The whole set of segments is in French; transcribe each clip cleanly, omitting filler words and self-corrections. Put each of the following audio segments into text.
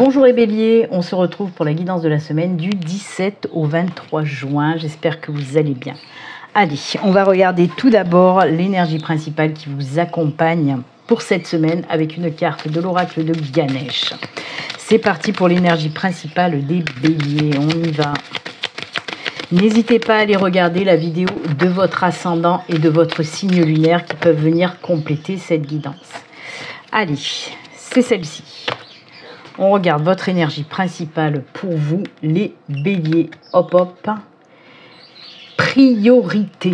Bonjour les béliers, on se retrouve pour la guidance de la semaine du 17 au 23 juin. J'espère que vous allez bien. Allez, on va regarder tout d'abord l'énergie principale qui vous accompagne pour cette semaine avec une carte de l'oracle de Ganesh. C'est parti pour l'énergie principale des béliers, on y va. N'hésitez pas à aller regarder la vidéo de votre ascendant et de votre signe lunaire qui peuvent venir compléter cette guidance. Allez, c'est celle-ci. On regarde votre énergie principale pour vous, les béliers. Hop, hop. Priorité.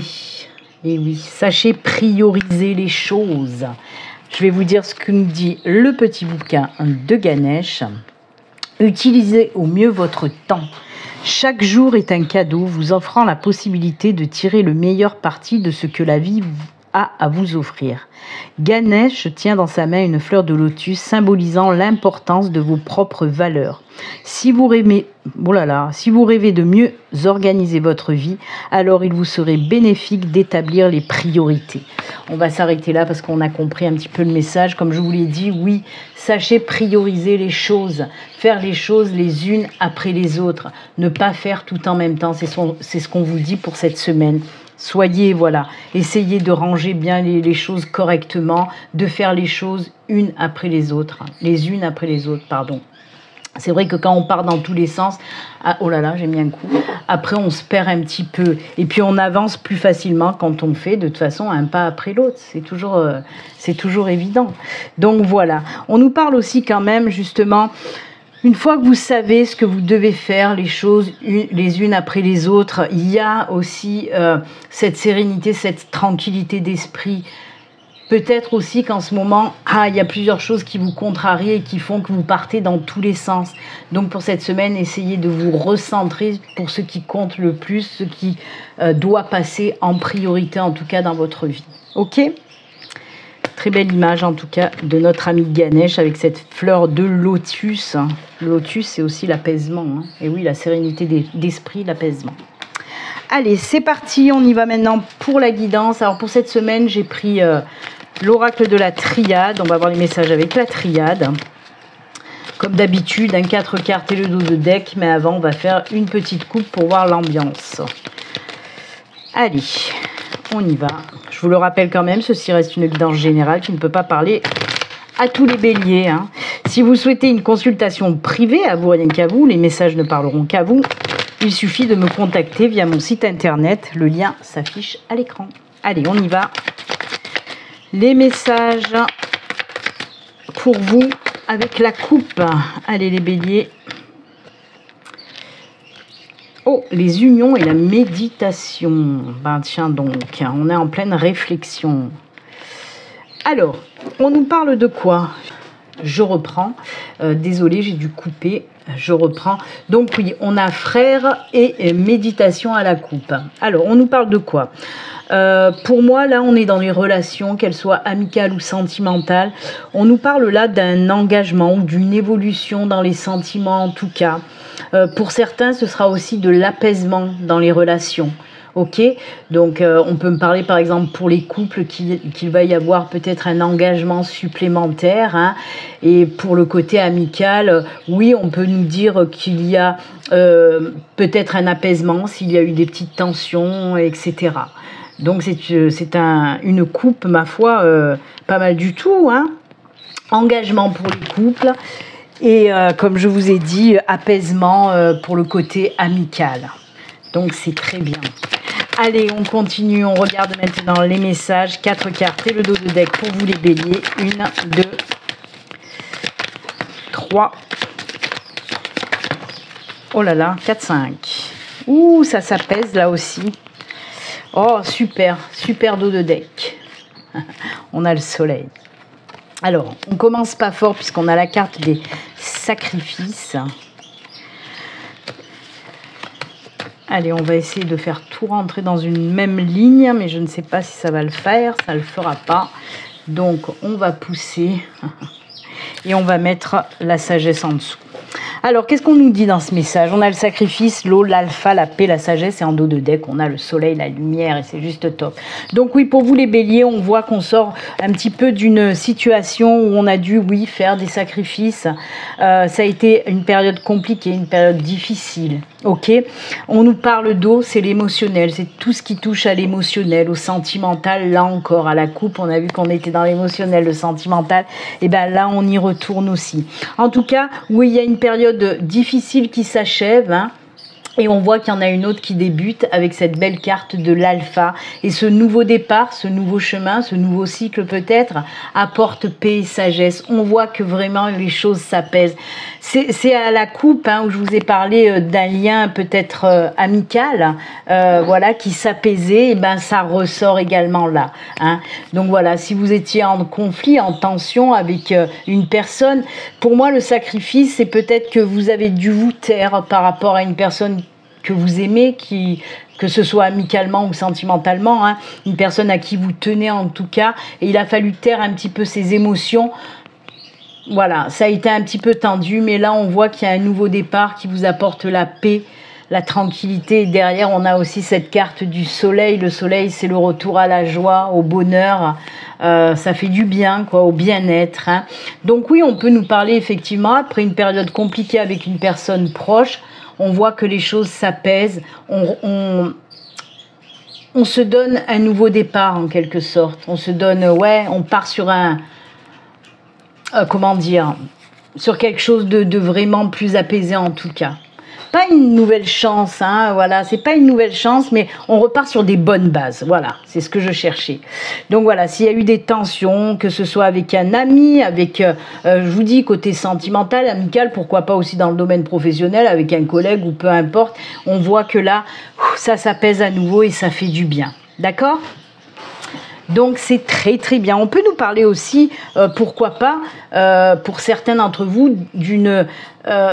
Et oui, sachez prioriser les choses. Je vais vous dire ce que nous dit le petit bouquin de Ganesh. Utilisez au mieux votre temps. Chaque jour est un cadeau vous offrant la possibilité de tirer le meilleur parti de ce que la vie a à vous offrir. Ganesh tient dans sa main une fleur de lotus symbolisant l'importance de vos propres valeurs. Si vous rêvez de mieux organiser votre vie, alors il vous serait bénéfique d'établir les priorités. On va s'arrêter là parce qu'on a compris un petit peu le message. Comme je vous l'ai dit, oui, sachez prioriser les choses, faire les choses les unes après les autres, ne pas faire tout en même temps. C'est ce qu'on vous dit pour cette semaine. Soyez, essayez de ranger bien les choses correctement, de faire les choses les unes après les autres, pardon. C'est vrai que quand on part dans tous les sens, oh là là, j'ai mis un coup, après on se perd un petit peu. Et puis on avance plus facilement quand on fait de toute façon un pas après l'autre. C'est toujours évident. Donc voilà, on nous parle aussi quand même justement, une fois que vous savez ce que vous devez faire, les choses les unes après les autres, il y a aussi cette sérénité, cette tranquillité d'esprit. Peut-être aussi qu'en ce moment, il y a plusieurs choses qui vous contrarient et qui font que vous partez dans tous les sens. Donc pour cette semaine, essayez de vous recentrer pour ce qui compte le plus, ce qui doit passer en priorité, en tout cas dans votre vie. Ok ? Très belle image en tout cas de notre ami Ganesh avec cette fleur de lotus. Le lotus, c'est aussi l'apaisement. Et oui, la sérénité d'esprit, l'apaisement. Allez, c'est parti, on y va maintenant pour la guidance. Alors pour cette semaine, j'ai pris l'oracle de la triade. On va voir les messages avec la triade. Comme d'habitude, 4 cartes et le dos de deck. Mais avant, on va faire une petite coupe pour voir l'ambiance. Allez, on y va. Je vous le rappelle quand même, ceci reste une guidance générale qui ne peut pas parler à tous les béliers. Si vous souhaitez une consultation privée, à vous rien qu'à vous, les messages ne parleront qu'à vous. Il suffit de me contacter via mon site internet. Le lien s'affiche à l'écran. Allez, on y va. Les messages pour vous avec la coupe. Allez, les béliers. Oh, les unions et la méditation. Tiens donc, on est en pleine réflexion. Alors, on nous parle de quoi ? Je reprends. Désolée, j'ai dû couper. Je reprends. Donc oui, on a frère et méditation à la coupe. Alors, on nous parle de quoi ? Pour moi, là, on est dans les relations, qu'elles soient amicales ou sentimentales. On nous parle là d'un engagement ou d'une évolution dans les sentiments, en tout cas. Pour certains, ce sera aussi de l'apaisement dans les relations. Ok, donc on peut me parler par exemple pour les couples qu'il va y avoir peut-être un engagement supplémentaire. Et pour le côté amical, oui, on peut nous dire qu'il y a peut-être un apaisement s'il y a eu des petites tensions, etc. Donc c'est une coupe, ma foi, pas mal du tout. Engagement pour les couples et comme je vous ai dit, apaisement pour le côté amical. Donc c'est très bien. Allez, on continue, on regarde maintenant les messages. 4 cartes et le dos de deck pour vous les béliers. 1, 2, 3. Oh là là, 4, 5. Ouh, ça s'apaise là aussi. Oh, super dos de deck. On a le soleil. Alors, on commence pas fort puisqu'on a la carte des sacrifices. Allez, on va essayer de faire tout rentrer dans une même ligne, mais je ne sais pas si ça va le faire, ça ne le fera pas. Donc, on va pousser et on va mettre la sagesse en dessous. Alors, qu'est-ce qu'on nous dit dans ce message? On a le sacrifice, l'eau, l'alpha, la paix, la sagesse, et en dos de deck, on a le soleil, la lumière, et c'est juste top. Donc oui, pour vous les béliers, on voit qu'on sort un petit peu d'une situation où on a dû, oui, faire des sacrifices. Ça a été une période compliquée, une période difficile. Ok, on nous parle d'eau, c'est l'émotionnel, c'est tout ce qui touche à l'émotionnel, au sentimental. Là encore, à la coupe, on a vu qu'on était dans l'émotionnel, le sentimental. Et ben là, on y retourne aussi. En tout cas, oui, il y a une période difficile qui s'achève, hein. Et on voit qu'il y en a une autre qui débute avec cette belle carte de l'alpha. Et ce nouveau départ, ce nouveau chemin, ce nouveau cycle peut-être, apporte paix et sagesse. On voit que vraiment les choses s'apaisent. C'est à la coupe, hein, où je vous ai parlé d'un lien peut-être amical, voilà, qui s'apaisait. Et ben ça ressort également là, hein. Donc voilà, si vous étiez en conflit, en tension avec une personne, pour moi le sacrifice, c'est peut-être que vous avez dû vous taire par rapport à une personne que vous aimez, que ce soit amicalement ou sentimentalement, hein, une personne à qui vous tenez en tout cas, et il a fallu taire un petit peu ses émotions. Voilà, ça a été un petit peu tendu, mais là on voit qu'il y a un nouveau départ qui vous apporte la paix, la tranquillité. Et derrière on a aussi cette carte du soleil. Le soleil, c'est le retour à la joie, au bonheur, ça fait du bien, quoi, au bien-être, hein. Donc oui, on peut nous parler effectivement, après une période compliquée avec une personne proche, on voit que les choses s'apaisent, on se donne un nouveau départ en quelque sorte. On se donne, ouais, on part sur un, comment dire, sur quelque chose de vraiment plus apaisé en tout cas. Pas une nouvelle chance, hein, voilà, c'est pas une nouvelle chance, mais on repart sur des bonnes bases, voilà, c'est ce que je cherchais. Donc voilà, s'il y a eu des tensions, que ce soit avec un ami, avec, je vous dis, côté sentimental, amical, pourquoi pas aussi dans le domaine professionnel, avec un collègue ou peu importe, on voit que là, ça s'apaise à nouveau et ça fait du bien, d'accord ? Donc c'est très très bien. On peut nous parler aussi, pourquoi pas, pour certains d'entre vous, d'une,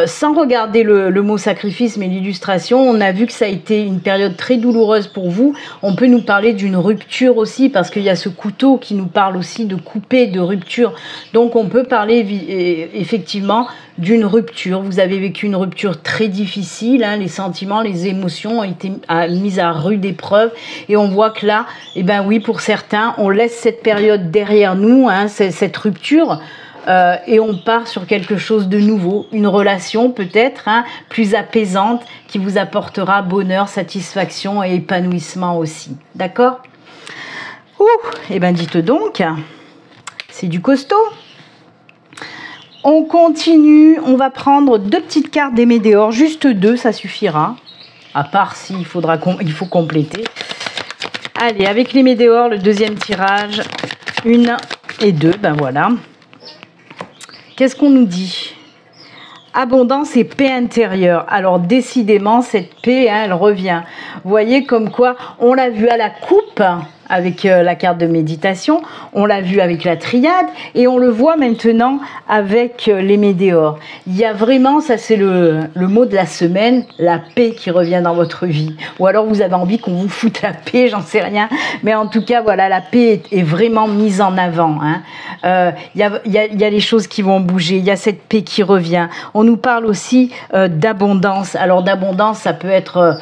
sans regarder le mot sacrifice, mais l'illustration, on a vu que ça a été une période très douloureuse pour vous. On peut nous parler d'une rupture aussi, parce qu'il y a ce couteau qui nous parle aussi de couper, de rupture. Donc on peut parler effectivement d'une rupture. Vous avez vécu une rupture très difficile, hein, les sentiments, les émotions ont été mises à rude épreuve, et on voit que là, eh ben oui, pour certains, on laisse cette période derrière nous, hein, cette rupture, et on part sur quelque chose de nouveau, une relation peut-être, hein, plus apaisante, qui vous apportera bonheur, satisfaction et épanouissement aussi. D'accord ? Ouh, eh ben dites donc, c'est du costaud. On continue, on va prendre 2 petites cartes des Médéors, juste 2, ça suffira. À part s'il faudra il faut compléter. Allez, avec les Médéors, le deuxième tirage, 1 et 2, ben voilà. Qu'est-ce qu'on nous dit ? Abondance et paix intérieure. Alors décidément, cette paix, hein, elle revient. Vous voyez comme quoi, on l'a vu à la coupe, avec la carte de méditation, on l'a vu avec la triade, et on le voit maintenant avec les Médéors. Il y a vraiment, ça c'est le mot de la semaine, la paix qui revient dans votre vie. Ou alors vous avez envie qu'on vous foute la paix, j'en sais rien. Mais en tout cas, voilà, la paix est vraiment mise en avant, hein. Il y a les choses qui vont bouger, il y a cette paix qui revient. On nous parle aussi d'abondance. Alors d'abondance, ça peut être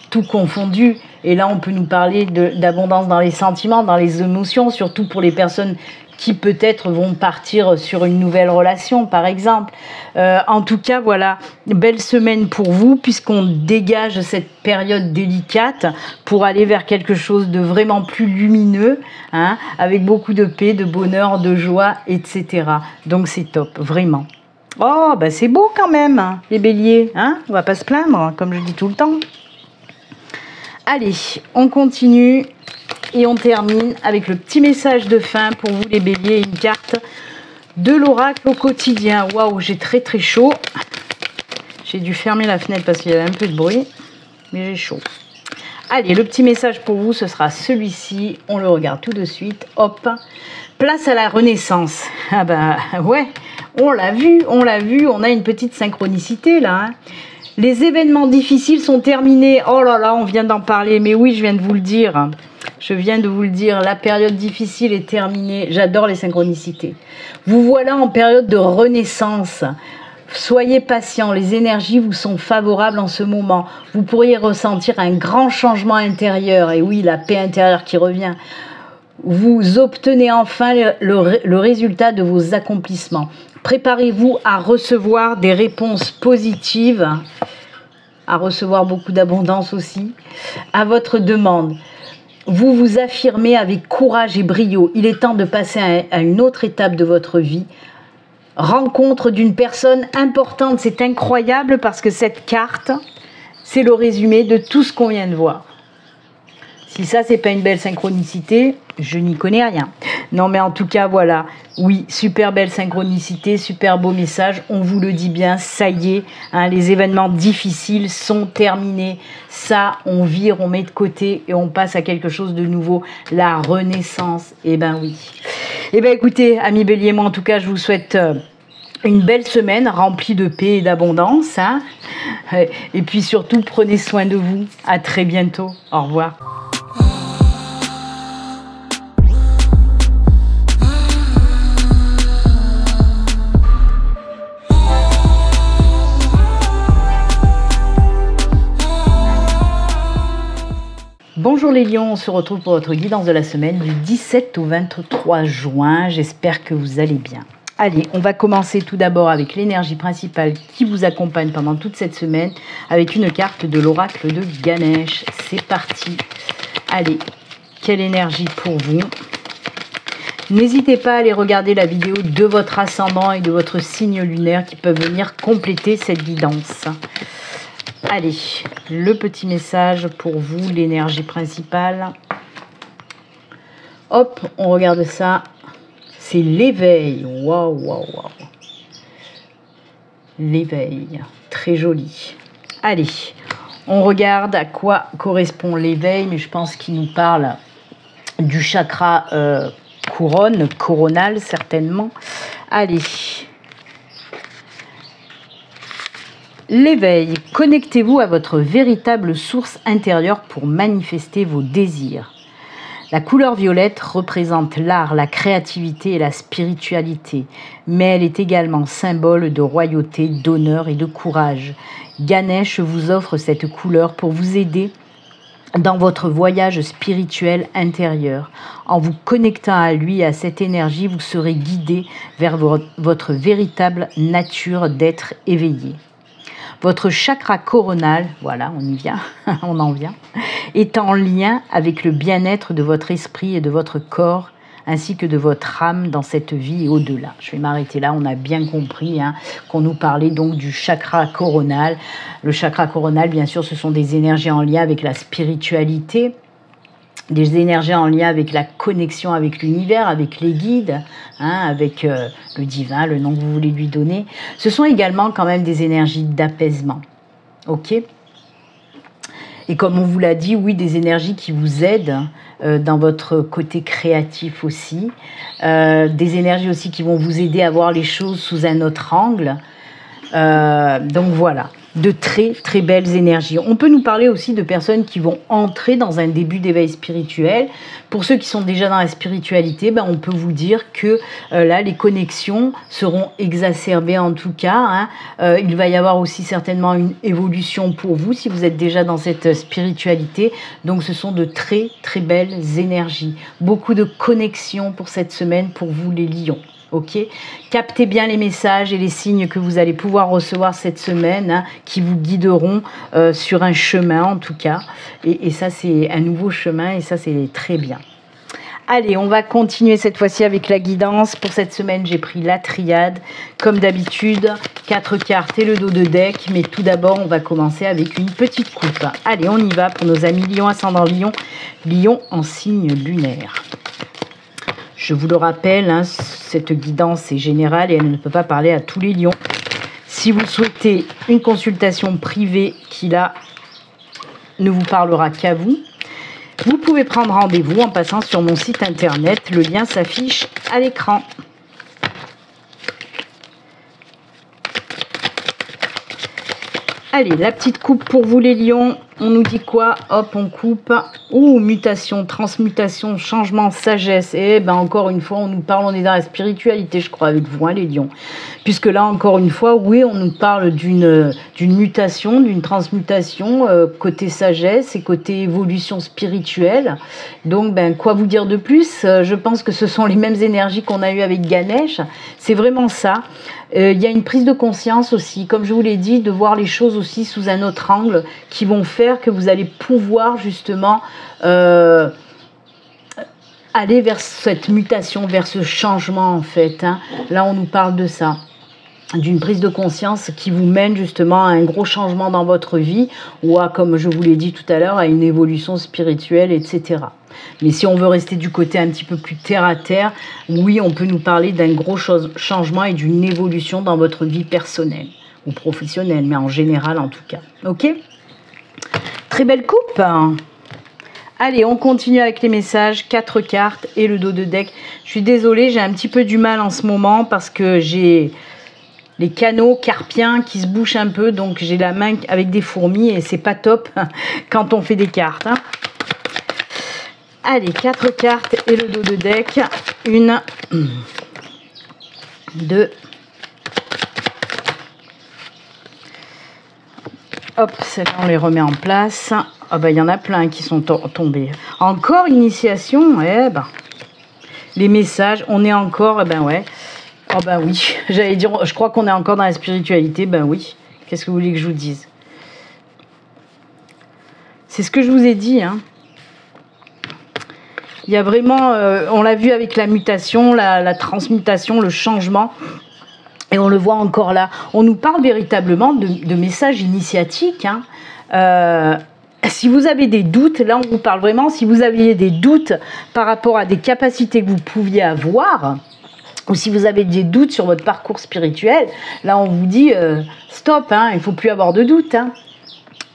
tout confondu. Et là, on peut nous parler d'abondance dans les sentiments, dans les émotions, surtout pour les personnes qui peut-être vont partir sur une nouvelle relation, par exemple. En tout cas, voilà, belle semaine pour vous, puisqu'on dégage cette période délicate pour aller vers quelque chose de vraiment plus lumineux, hein, avec beaucoup de paix, de bonheur, de joie, etc. Donc c'est top, vraiment. Oh, bah c'est beau quand même, hein, les béliers, hein, on va pas se plaindre, comme je dis tout le temps. Allez, on continue et on termine avec le petit message de fin pour vous les béliers, une carte de l'oracle au quotidien. Waouh, j'ai très très chaud. J'ai dû fermer la fenêtre parce qu'il y avait un peu de bruit, mais j'ai chaud. Allez, le petit message pour vous, ce sera celui-ci. On le regarde tout de suite. Hop, place à la renaissance. Ah bah ouais, on l'a vu, on a une petite synchronicité là, hein. Les événements difficiles sont terminés. Oh là là, on vient d'en parler. Mais oui, je viens de vous le dire. Je viens de vous le dire. La période difficile est terminée. J'adore les synchronicités. Vous voilà en période de renaissance. Soyez patient, les énergies vous sont favorables en ce moment. Vous pourriez ressentir un grand changement intérieur. Et oui, la paix intérieure qui revient. Vous obtenez enfin le résultat de vos accomplissements. Préparez-vous à recevoir des réponses positives, à recevoir beaucoup d'abondance aussi, à votre demande. Vous vous affirmez avec courage et brio. Il est temps de passer à une autre étape de votre vie. Rencontre d'une personne importante. C'est incroyable parce que cette carte, c'est le résumé de tout ce qu'on vient de voir. Si ça, c'est pas une belle synchronicité, je n'y connais rien. Non, mais en tout cas, voilà. Oui, super belle synchronicité, super beau message. On vous le dit bien, ça y est, hein, les événements difficiles sont terminés. Ça, on vire, on met de côté et on passe à quelque chose de nouveau. La renaissance, eh ben oui. Eh ben écoutez, amis Bélier, moi en tout cas, je vous souhaite une belle semaine remplie de paix et d'abondance. Hein. Et puis surtout, prenez soin de vous. À très bientôt. Au revoir. Bonjour les lions, on se retrouve pour votre guidance de la semaine du 17 au 23 juin. J'espère que vous allez bien. Allez, on va commencer tout d'abord avec l'énergie principale qui vous accompagne pendant toute cette semaine avec une carte de l'oracle de Ganesh. C'est parti. Allez, quelle énergie pour vous? N'hésitez pas à aller regarder la vidéo de votre ascendant et de votre signe lunaire qui peuvent venir compléter cette guidance. Allez, le petit message pour vous, l'énergie principale. Hop, on regarde ça. C'est l'éveil. Waouh, waouh, waouh. L'éveil. Très joli. Allez, on regarde à quoi correspond l'éveil, mais je pense qu'il nous parle du chakra couronne, coronal certainement. Allez. L'éveil, connectez-vous à votre véritable source intérieure pour manifester vos désirs. La couleur violette représente l'art, la créativité et la spiritualité, mais elle est également symbole de royauté, d'honneur et de courage. Ganesh vous offre cette couleur pour vous aider dans votre voyage spirituel intérieur. En vous connectant à lui, à cette énergie, vous serez guidé vers votre véritable nature d'être éveillé. Votre chakra coronal, voilà, on y vient, on en vient, est en lien avec le bien-être de votre esprit et de votre corps, ainsi que de votre âme dans cette vie et au-delà. Je vais m'arrêter là, on a bien compris qu'on nous parlait donc du chakra coronal. Le chakra coronal, bien sûr, ce sont des énergies en lien avec la spiritualité, des énergies en lien avec la connexion avec l'univers, avec les guides, avec le divin, le nom que vous voulez lui donner. Ce sont également quand même des énergies d'apaisement. Ok ? Et comme on vous l'a dit, oui, des énergies qui vous aident dans votre côté créatif aussi. Des énergies aussi qui vont vous aider à voir les choses sous un autre angle. Donc voilà. De très très belles énergies. On peut nous parler aussi de personnes qui vont entrer dans un début d'éveil spirituel. Pour ceux qui sont déjà dans la spiritualité, on peut vous dire que là, les connexions seront exacerbées en tout cas. Il va y avoir aussi certainement une évolution pour vous si vous êtes déjà dans cette spiritualité. Donc ce sont de très très belles énergies. Beaucoup de connexions pour cette semaine pour vous les lions. Ok, captez bien les messages et les signes que vous allez pouvoir recevoir cette semaine, qui vous guideront sur un chemin en tout cas. Et ça, c'est un nouveau chemin et ça, c'est très bien. Allez, on va continuer cette fois-ci avec la guidance. Pour cette semaine, j'ai pris la triade. Comme d'habitude, 4 cartes et le dos de deck. Mais tout d'abord, on va commencer avec une petite coupe. Allez, on y va pour nos amis Lion, ascendant Lion, Lion en signe lunaire. Je vous le rappelle, cette guidance est générale et elle ne peut pas parler à tous les lions. Si vous souhaitez une consultation privée qui là ne vous parlera qu'à vous, vous pouvez prendre rendez-vous en passant sur mon site internet. Le lien s'affiche à l'écran. Allez, la petite coupe pour vous les lions. On nous dit quoi? Hop, on coupe. Ouh, mutation, transmutation, changement, sagesse. Et ben encore une fois, on est dans la spiritualité, je crois, avec vous, hein, les lions. Puisque là, encore une fois, oui, on nous parle d'une mutation, d'une transmutation, côté sagesse et côté évolution spirituelle. Donc, ben, quoi vous dire de plus? Je pense que ce sont les mêmes énergies qu'on a eues avec Ganesh. C'est vraiment ça. Il y a une prise de conscience aussi, comme je vous l'ai dit, de voir les choses aussi sous un autre angle qui vont faire que vous allez pouvoir justement aller vers cette mutation, vers ce changement en fait. Hein. Là, on nous parle de ça, d'une prise de conscience qui vous mène justement à un gros changement dans votre vie ou à, comme je vous l'ai dit tout à l'heure, à une évolution spirituelle, etc. Mais si on veut rester du côté un petit peu plus terre à terre, oui, on peut nous parler d'un gros changement et d'une évolution dans votre vie personnelle ou professionnelle, mais en général en tout cas. Ok? Très belle coupe. Allez, on continue avec les messages. 4 cartes et le dos de deck. Je suis désolée, j'ai un petit peu du mal en ce moment parce que j'ai les canaux carpiens qui se bouchent un peu, donc j'ai la main avec des fourmis et c'est pas top quand on fait des cartes. Hein. Allez, 4 cartes et le dos de deck. 1, 2. Hop, celles-là, on les remet en place. Ah ben, il y en a plein qui sont tombés. Encore initiation, eh ben. Les messages, on est encore, ben ouais. Oh ben oui, j'allais dire, je crois qu'on est encore dans la spiritualité, ben oui. Qu'est-ce que vous voulez que je vous dise? C'est ce que je vous ai dit, hein. Il y a vraiment, on l'a vu avec la mutation, la transmutation, le changement. Et on le voit encore là. On nous parle véritablement de messages initiatiques. Hein. Si vous avez des doutes, là on vous parle vraiment, si vous aviez des doutes par rapport à des capacités que vous pouviez avoir, ou si vous avez des doutes sur votre parcours spirituel, là on vous dit stop, hein, il ne faut plus avoir de doutes. Hein.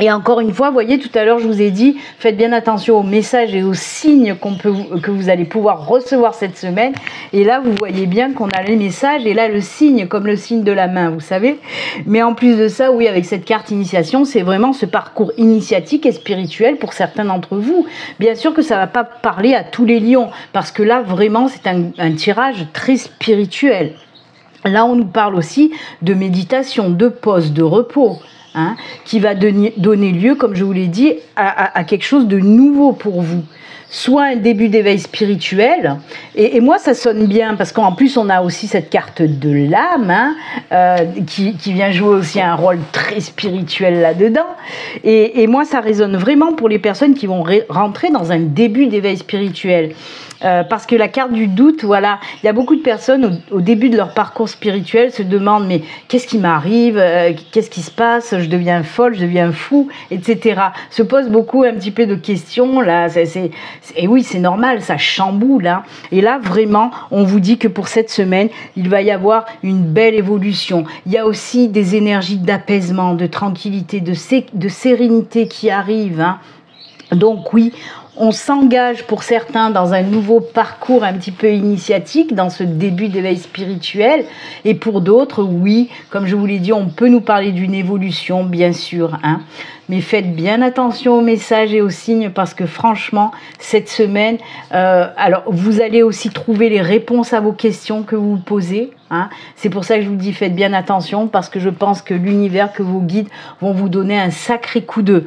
Et encore une fois, vous voyez, tout à l'heure, je vous ai dit, faites bien attention aux messages et aux signes que vous allez pouvoir recevoir cette semaine. Et là, vous voyez bien qu'on a les messages et là, le signe, comme le signe de la main, vous savez. Mais en plus de ça, oui, avec cette carte initiation, c'est vraiment ce parcours initiatique et spirituel pour certains d'entre vous. Bien sûr que ça ne va pas parler à tous les lions, parce que là, vraiment, c'est un tirage très spirituel. Là, on nous parle aussi de méditation, de pause, de repos. Hein, qui va donner lieu, comme je vous l'ai dit, à quelque chose de nouveau pour vous. Soit un début d'éveil spirituel, et moi ça sonne bien, parce qu'en plus on a aussi cette carte de l'âme, hein, qui vient jouer aussi un rôle très spirituel là-dedans, et moi ça résonne vraiment pour les personnes qui vont rentrer dans un début d'éveil spirituel. Parce que la carte du doute, voilà, il y a beaucoup de personnes au début de leur parcours spirituel se demandent mais qu'est-ce qui m'arrive, qu'est-ce qui se passe, je deviens folle, je deviens fou, etc. Se posent beaucoup un petit peu de questions là, et oui c'est normal, ça chamboule. Hein. Et là vraiment, on vous dit que pour cette semaine, il va y avoir une belle évolution. Il y a aussi des énergies d'apaisement, de tranquillité, de sérénité qui arrivent. Hein. Donc oui, on s'engage pour certains dans un nouveau parcours un petit peu initiatique, dans ce début d'éveil spirituel. Et pour d'autres, oui, comme je vous l'ai dit, on peut nous parler d'une évolution, bien sûr. Hein. Mais faites bien attention aux messages et aux signes parce que franchement, cette semaine, alors vous allez aussi trouver les réponses à vos questions que vous vous posez. Hein. C'est pour ça que je vous dis faites bien attention parce que je pense que l'univers, que vos guides vont vous donner un sacré coup de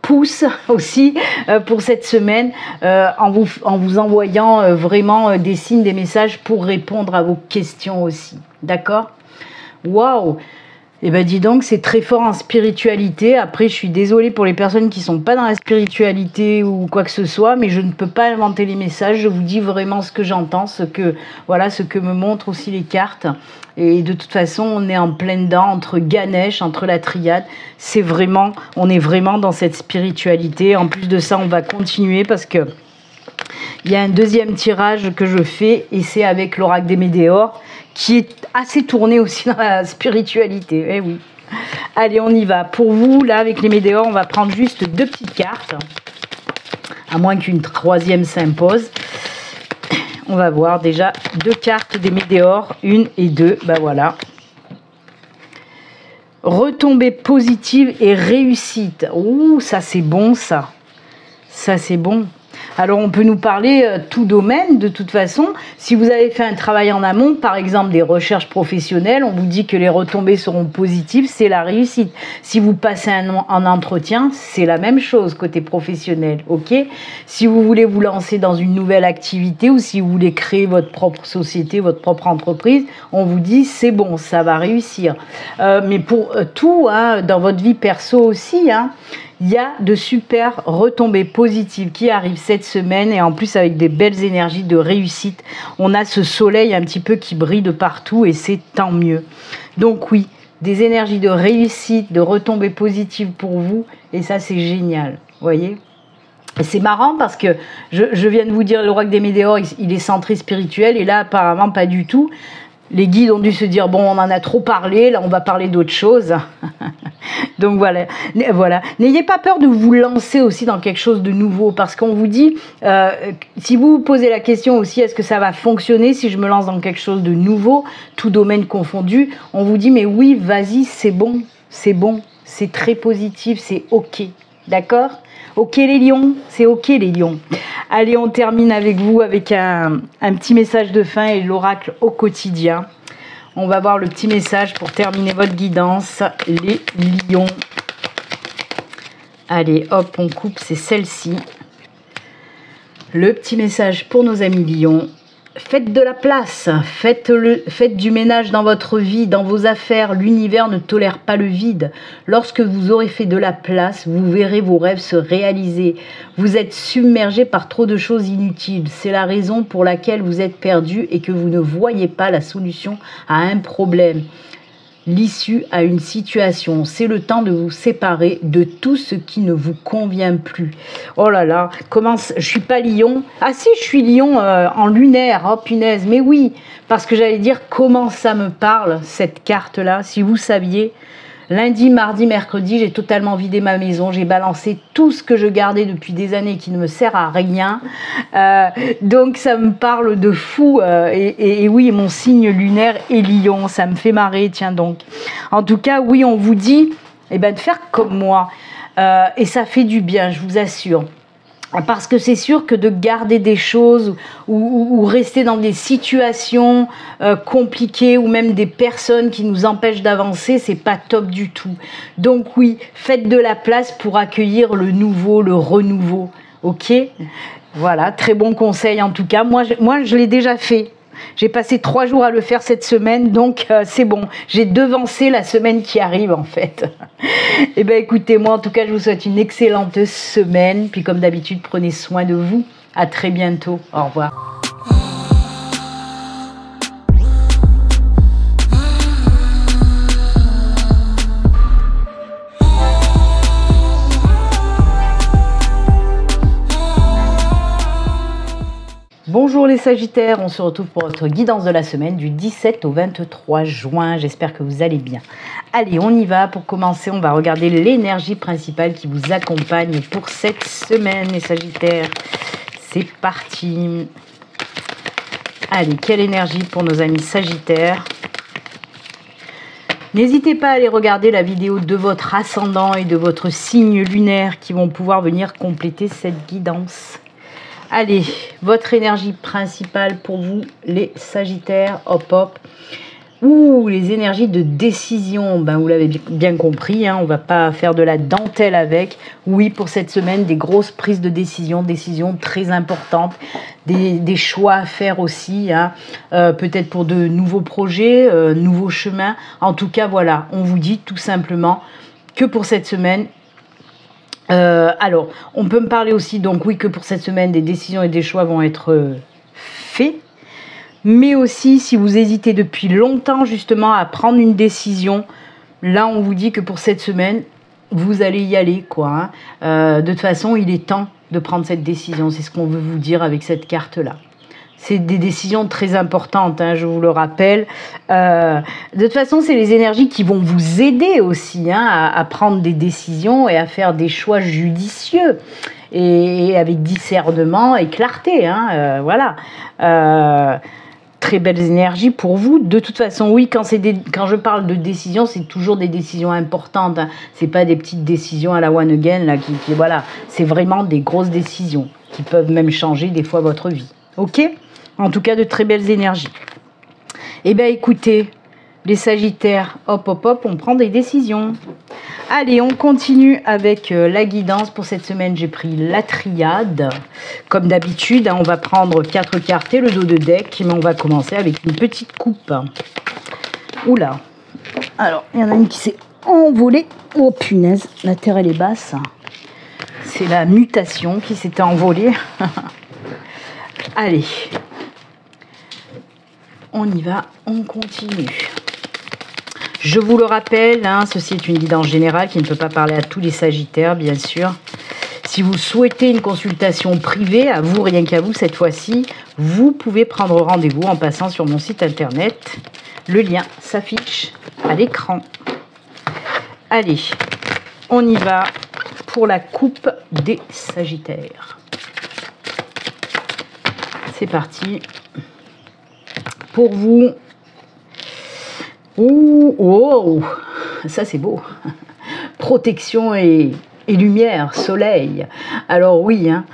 pouce aussi pour cette semaine en vous envoyant vraiment des signes, des messages pour répondre à vos questions aussi. D'accord? Waouh! Eh ben dis donc, c'est très fort en spiritualité. Après, je suis désolée pour les personnes qui ne sont pas dans la spiritualité ou quoi que ce soit, mais je ne peux pas inventer les messages. Je vous dis vraiment ce que j'entends, ce que me montrent aussi les cartes. Et de toute façon, on est en plein dedans entre Ganesh, entre la triade. On est vraiment dans cette spiritualité. En plus de ça, on va continuer parce que il y a un deuxième tirage que je fais et c'est avec l'oracle des Médéores qui est assez tourné aussi dans la spiritualité. Eh oui. Allez, on y va. Pour vous, là, avec les Médéores, on va prendre juste 2 petites cartes. À moins qu'une troisième s'impose. On va voir déjà 2 cartes des Médéores, 1 et 2. Ben voilà. Retombées positives et réussite. Ouh, ça c'est bon ça. Ça c'est bon. Alors on peut nous parler tout domaine de toute façon. Si vous avez fait un travail en amont, par exemple des recherches professionnelles, on vous dit que les retombées seront positives, c'est la réussite. Si vous passez un entretien, c'est la même chose côté professionnel, ok? Si vous voulez vous lancer dans une nouvelle activité ou si vous voulez créer votre propre société, votre propre entreprise, on vous dit c'est bon, ça va réussir. Mais pour tout, hein, dans votre vie perso aussi, hein, il y a de super retombées positives qui arrivent cette semaine et en plus avec des belles énergies de réussite. On a ce soleil un petit peu qui brille de partout et c'est tant mieux. Donc oui, des énergies de réussite, de retombées positives pour vous et ça c'est génial, vous voyez ? Et c'est marrant parce que je viens de vous dire le roi des météores, il est centré spirituel et là apparemment pas du tout. Les guides ont dû se dire, bon, on en a trop parlé, là on va parler d'autre chose. Donc voilà. N'ayez pas peur de vous lancer aussi dans quelque chose de nouveau, parce qu'on vous dit, si vous vous posez la question aussi, est-ce que ça va fonctionner si je me lance dans quelque chose de nouveau, tout domaine confondu, on vous dit, mais oui, vas-y, c'est bon, c'est très positif, c'est ok, d'accord ? Ok les lions, c'est ok les lions. Allez, on termine avec vous avec un petit message de fin et l'oracle au quotidien. On va voir le petit message pour terminer votre guidance, les lions. Allez, hop, on coupe, c'est celle-ci. Le petit message pour nos amis lions. Faites de la place, faites du ménage dans votre vie, dans vos affaires. L'univers ne tolère pas le vide. Lorsque vous aurez fait de la place, vous verrez vos rêves se réaliser. Vous êtes submergé par trop de choses inutiles. C'est la raison pour laquelle vous êtes perdu et que vous ne voyez pas la solution à un problème. L'issue à une situation. C'est le temps de vous séparer de tout ce qui ne vous convient plus. Oh là là, je suis pas lion. Ah si, je suis lion en lunaire. Oh punaise, mais oui, parce que j'allais dire comment ça me parle, cette carte-là. Si vous saviez, lundi, mardi, mercredi, j'ai totalement vidé ma maison. J'ai balancé tout ce que je gardais depuis des années qui ne me sert à rien. Donc ça me parle de fou. Et oui, mon signe lunaire est lion. Ça me fait marrer, tiens donc. En tout cas, oui, on vous dit de faire comme moi. Et ça fait du bien, je vous assure. Parce que c'est sûr que de garder des choses ou rester dans des situations compliquées ou même des personnes qui nous empêchent d'avancer, c'est pas top du tout. Donc oui, faites de la place pour accueillir le nouveau, le renouveau. Ok ? Voilà, très bon conseil en tout cas. Moi, je l'ai déjà fait. J'ai passé 3 jours à le faire cette semaine, donc c'est bon. J'ai devancé la semaine qui arrive en fait. Eh bien écoutez, moi en tout cas, je vous souhaite une excellente semaine. Puis comme d'habitude, prenez soin de vous. À très bientôt. Au revoir. Bonjour les Sagittaires, on se retrouve pour votre guidance de la semaine du 17 au 23 juin. J'espère que vous allez bien. Allez, on y va. Pour commencer, on va regarder l'énergie principale qui vous accompagne pour cette semaine, les Sagittaires. C'est parti. Allez, quelle énergie pour nos amis Sagittaires. N'hésitez pas à aller regarder la vidéo de votre ascendant et de votre signe lunaire qui vont pouvoir venir compléter cette guidance. Allez, votre énergie principale pour vous, les Sagittaires, hop hop. Ouh, les énergies de décision, vous l'avez bien compris, hein, on ne va pas faire de la dentelle avec. Oui, pour cette semaine, des grosses prises de décision, décisions très importantes, des choix à faire aussi, hein, peut-être pour de nouveaux projets, nouveaux chemins. En tout cas, voilà, on vous dit tout simplement que pour cette semaine, alors, on peut me parler aussi, donc oui, que pour cette semaine, des décisions et des choix vont être faits. Mais aussi, si vous hésitez depuis longtemps, justement, à prendre une décision, là, on vous dit que pour cette semaine, vous allez y aller, quoi. Hein. De toute façon, il est temps de prendre cette décision. C'est ce qu'on veut vous dire avec cette carte-là. C'est des décisions très importantes, hein, je vous le rappelle. De toute façon, c'est les énergies qui vont vous aider aussi, hein, à prendre des décisions et à faire des choix judicieux. Et avec discernement et clarté, hein, voilà. très belles énergies pour vous. De toute façon, oui, quand je parle de décisions, c'est toujours des décisions importantes. Hein. C'est pas des petites décisions à la one again, là, voilà. C'est vraiment des grosses décisions qui peuvent même changer des fois votre vie. Ok? En tout cas, de très belles énergies. Eh bien, écoutez, les Sagittaires, hop, hop, hop, on prend des décisions. Allez, on continue avec la guidance. Pour cette semaine, j'ai pris la triade. Comme d'habitude, hein, on va prendre 4 cartes et le dos de deck. Mais on va commencer avec une petite coupe. Oula. Alors, il y en a une qui s'est envolée. Oh punaise, la terre elle est basse. C'est la mutation qui s'était envolée. Allez. On y va, on continue. Je vous le rappelle, hein, ceci est une guidance générale qui ne peut pas parler à tous les Sagittaires, bien sûr. Si vous souhaitez une consultation privée, à vous, rien qu'à vous cette fois-ci, vous pouvez prendre rendez-vous en passant sur mon site internet. Le lien s'affiche à l'écran. Allez, on y va pour la coupe des Sagittaires. C'est parti. Pour vous... Ouh, oh, ça c'est beau. Protection et lumière, soleil. Alors oui, hein,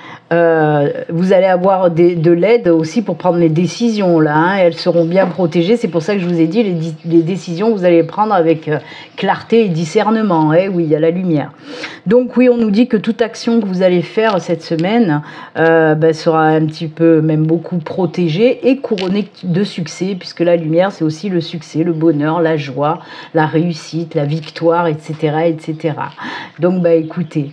vous allez avoir de l'aide aussi pour prendre les décisions là. Hein, elles seront bien protégées. C'est pour ça que je vous ai dit les décisions, vous allez les prendre avec clarté et discernement. Eh oui, il y a la lumière. Donc oui, on nous dit que toute action que vous allez faire cette semaine sera un petit peu, même beaucoup protégée et couronnée de succès, puisque la lumière, c'est aussi le succès, le bonheur, la joie, la réussite, la victoire, etc., etc. Donc écoutez,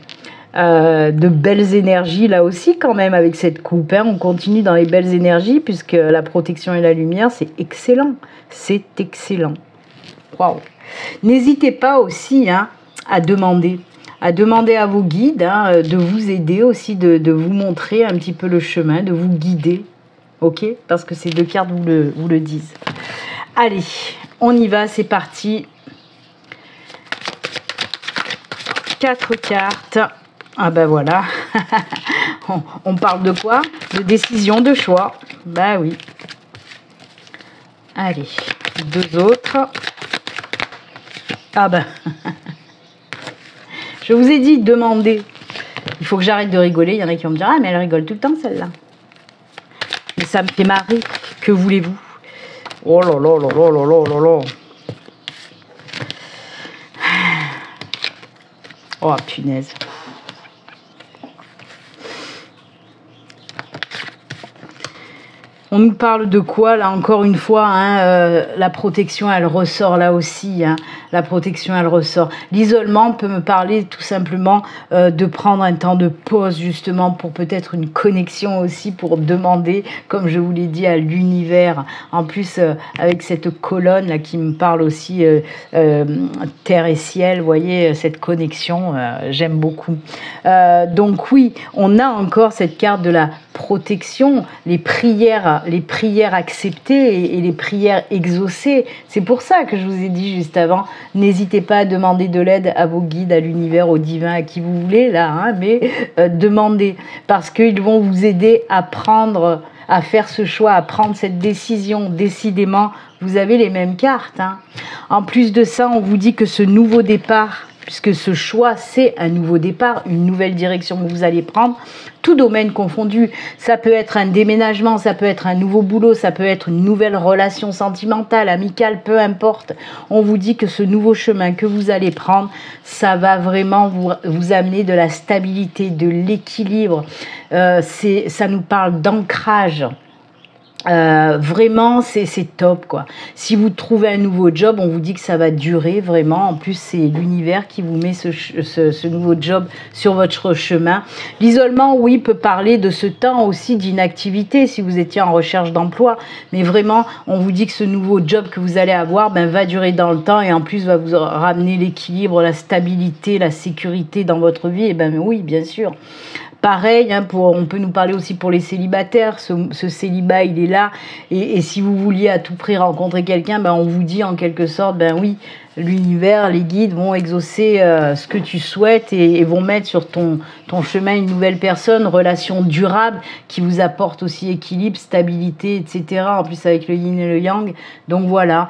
de belles énergies là aussi quand même avec cette coupe. Hein. On continue dans les belles énergies puisque la protection et la lumière, c'est excellent. C'est excellent. Waouh. N'hésitez pas aussi à demander à vos guides de vous aider aussi, de vous montrer un petit peu le chemin, de vous guider. Ok? Parce que ces 2 cartes vous le disent. Allez, on y va, c'est parti. 4 cartes. Ah ben voilà. On parle de quoi? De décision, de choix. Bah oui. Allez, 2 autres. Ah ben. Je vous ai dit, demandez. Il faut que j'arrête de rigoler. Il y en a qui vont me dire, ah mais elle rigole tout le temps celle-là. Mais ça me fait marrer. Que voulez-vous? Oh là là là là là là là là. Oh punaise. On nous parle de quoi là encore une fois la protection elle ressort là aussi. La protection elle ressort. L'isolement peut me parler tout simplement de prendre un temps de pause justement pour peut-être une connexion aussi, pour demander, comme je vous l'ai dit, à l'univers. En plus avec cette colonne là qui me parle aussi terre et ciel, vous voyez cette connexion, j'aime beaucoup. Donc oui, on a encore cette carte de la protection, les prières acceptées et les prières exaucées. C'est pour ça que je vous ai dit juste avant, n'hésitez pas à demander de l'aide à vos guides, à l'univers, au divin, à qui vous voulez là, mais demandez, parce qu'ils vont vous aider à prendre, à faire ce choix, à prendre cette décision. Décidément, vous avez les mêmes cartes. En plus de ça, on vous dit que ce nouveau départ, puisque ce choix, c'est un nouveau départ, une nouvelle direction que vous allez prendre, tout domaine confondu. Ça peut être un déménagement, ça peut être un nouveau boulot, ça peut être une nouvelle relation sentimentale, amicale, peu importe. On vous dit que ce nouveau chemin que vous allez prendre, ça va vraiment vous amener de la stabilité, de l'équilibre. Ça nous parle d'ancrage. Vraiment c'est top quoi. Si vous trouvez un nouveau job, on vous dit que ça va durer vraiment. En plus c'est l'univers qui vous met ce nouveau job sur votre chemin. L'isolement, oui, peut parler de ce temps aussi d'inactivité si vous étiez en recherche d'emploi, mais vraiment on vous dit que ce nouveau job que vous allez avoir va durer dans le temps et en plus va vous ramener l'équilibre, la stabilité, la sécurité dans votre vie. Et oui, bien sûr. Pareil, on peut nous parler aussi pour les célibataires, ce célibat il est là, et si vous vouliez à tout prix rencontrer quelqu'un, on vous dit en quelque sorte, oui, l'univers, les guides vont exaucer ce que tu souhaites et vont mettre sur ton chemin une nouvelle personne, relation durable qui vous apporte aussi équilibre, stabilité, etc. En plus avec le yin et le yang. Donc voilà,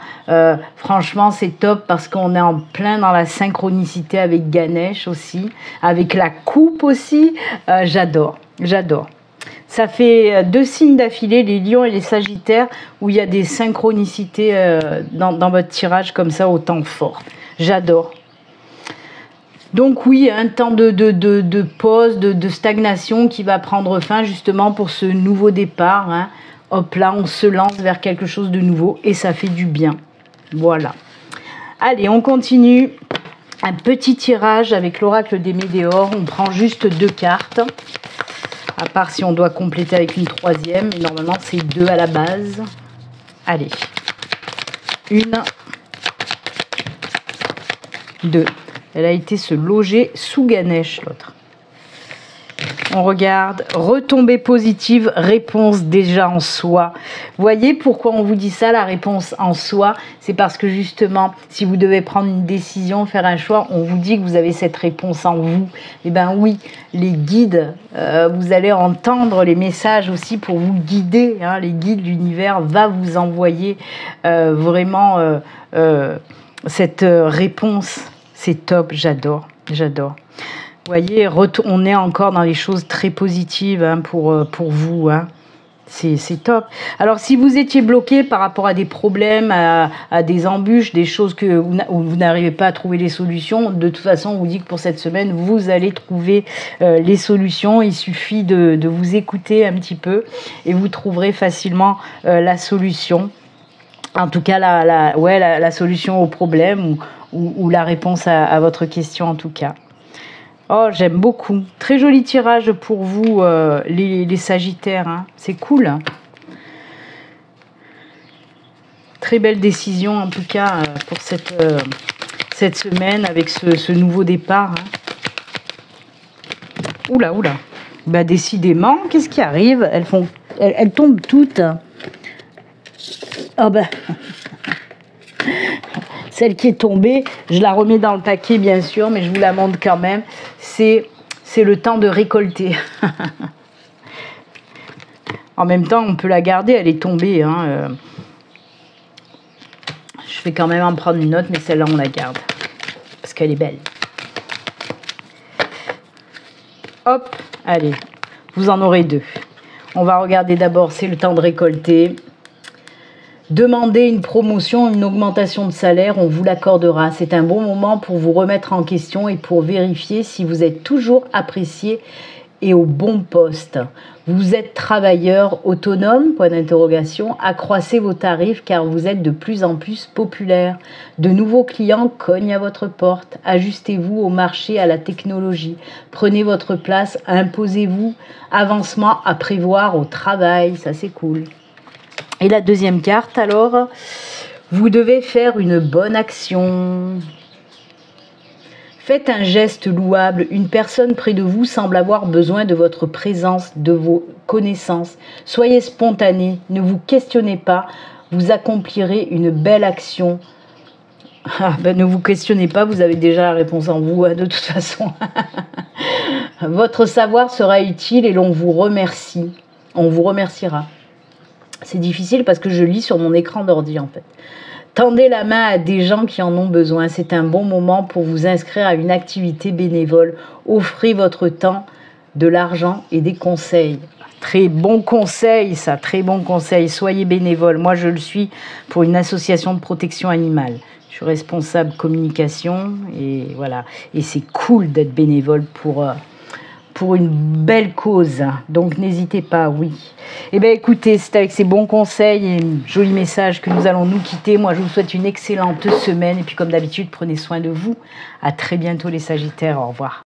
franchement c'est top parce qu'on est en plein dans la synchronicité avec Ganesh aussi, avec la coupe aussi. J'adore. Ça fait 2 signes d'affilée, les lions et les sagittaires, où il y a des synchronicités dans votre tirage comme ça au temps fort. J'adore. Donc oui, un temps de pause, de stagnation qui va prendre fin justement pour ce nouveau départ. Hein. Hop là, on se lance vers quelque chose de nouveau et ça fait du bien. Voilà. Allez, on continue. Un petit tirage avec l'oracle des Médéores. On prend juste 2 cartes. À part si on doit compléter avec une 3e. Mais normalement, c'est 2 à la base. Allez. 1. 2. Elle a été se loger sous Ganesh, l'autre. On regarde. Retombée positive, réponse déjà en soi. Voyez pourquoi on vous dit ça, la réponse en soi? C'est parce que justement, si vous devez prendre une décision, faire un choix, on vous dit que vous avez cette réponse en vous. Eh bien oui, les guides, vous allez entendre les messages aussi pour vous guider. Hein. Les guides, l'univers va vous envoyer vraiment cette réponse. C'est top, j'adore. Vous voyez, on est encore dans les choses très positives hein, pour vous. Hein. C'est top. Alors, si vous étiez bloqué par rapport à des problèmes, à des embûches, des choses où vous n'arrivez pas à trouver les solutions, de toute façon, on vous dit que pour cette semaine, vous allez trouver les solutions. Il suffit de vous écouter un petit peu et vous trouverez facilement la solution. En tout cas, la solution au problème ou la réponse à votre question, en tout cas. Oh, j'aime beaucoup. Très joli tirage pour vous, les Sagittaires. Hein. C'est cool. Hein. Très belle décision, en tout cas, pour cette semaine avec ce nouveau départ. Hein. Oula. Bah, décidément, qu'est-ce qui arrive? Elles tombent toutes. Oh, bah... Celle qui est tombée, je la remets dans le paquet bien sûr, mais je vous la montre quand même. C'est le temps de récolter. En même temps, on peut la garder, elle est tombée. Hein. Je vais quand même en prendre une autre, mais celle-là, on la garde. Parce qu'elle est belle. Hop, allez, vous en aurez 2. On va regarder d'abord, c'est le temps de récolter. Demandez une promotion, une augmentation de salaire, on vous l'accordera. C'est un bon moment pour vous remettre en question et pour vérifier si vous êtes toujours apprécié et au bon poste. Vous êtes travailleur autonome, point d'interrogation. Accroissez vos tarifs car vous êtes de plus en plus populaire. De nouveaux clients cognent à votre porte. Ajustez-vous au marché, à la technologie. Prenez votre place, imposez-vous. Avancement à prévoir au travail, ça c'est cool. Et la deuxième carte, alors, vous devez faire une bonne action. Faites un geste louable. Une personne près de vous semble avoir besoin de votre présence, de vos connaissances. Soyez spontané, ne vous questionnez pas. Vous accomplirez une belle action. Ne vous questionnez pas, vous avez déjà la réponse en vous, de toute façon. Votre savoir sera utile et l'on vous remercie. On vous remerciera. C'est difficile parce que je lis sur mon écran d'ordi en fait. Tendez la main à des gens qui en ont besoin. C'est un bon moment pour vous inscrire à une activité bénévole. Offrez votre temps, de l'argent et des conseils. Très bon conseil ça, très bon conseil. Soyez bénévole. Moi je le suis pour une association de protection animale. Je suis responsable communication et voilà. Et c'est cool d'être bénévole pour une belle cause. Donc n'hésitez pas, oui. Eh bien écoutez, c'est avec ces bons conseils et jolis messages que nous allons nous quitter. Moi je vous souhaite une excellente semaine et puis comme d'habitude, prenez soin de vous. À très bientôt les Sagittaires, au revoir.